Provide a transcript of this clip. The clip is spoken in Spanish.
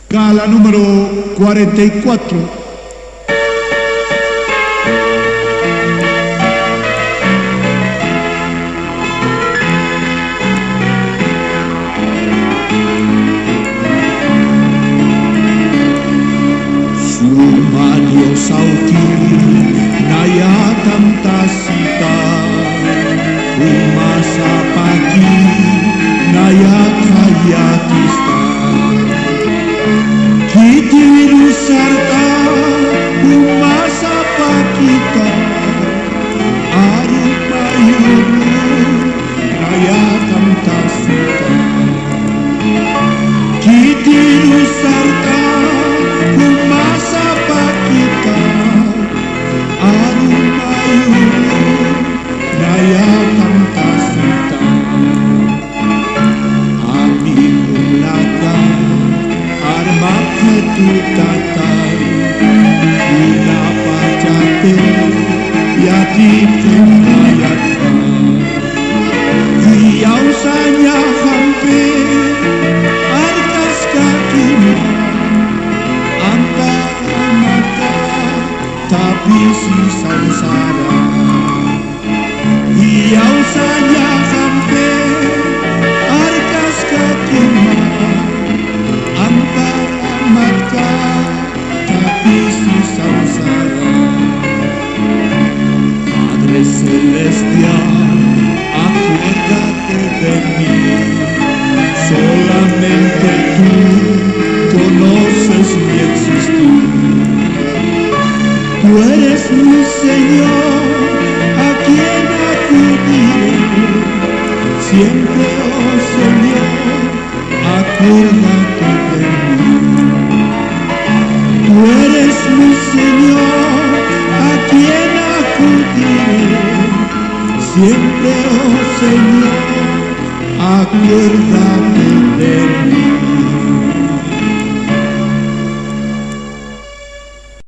Gala número 44. Sumario sauki naya tamtasita umasa pagi naya kayatista kitiru sarta umasa pakita arupayunu naya tamtasita kitiru sarta umasa pakita arupayunu naya tamtasita amin ulaga armaketu tatai ina pacate yati kemayata hiau sanya hampir arkas kakinya antara mata tapi si sangsara hiau sanya hampir arkas kakinya antara mata tapi si sangsara. Padre Celestial, acuérdate de mí, solamente tú conoces mi existir. Tú eres mi Señor, a quien acudiré, siempre, oh Señor, acuérdate de mí. Tú eres mi Señor, a quien acudiré, siempre, oh Señor, acuérdate de mí.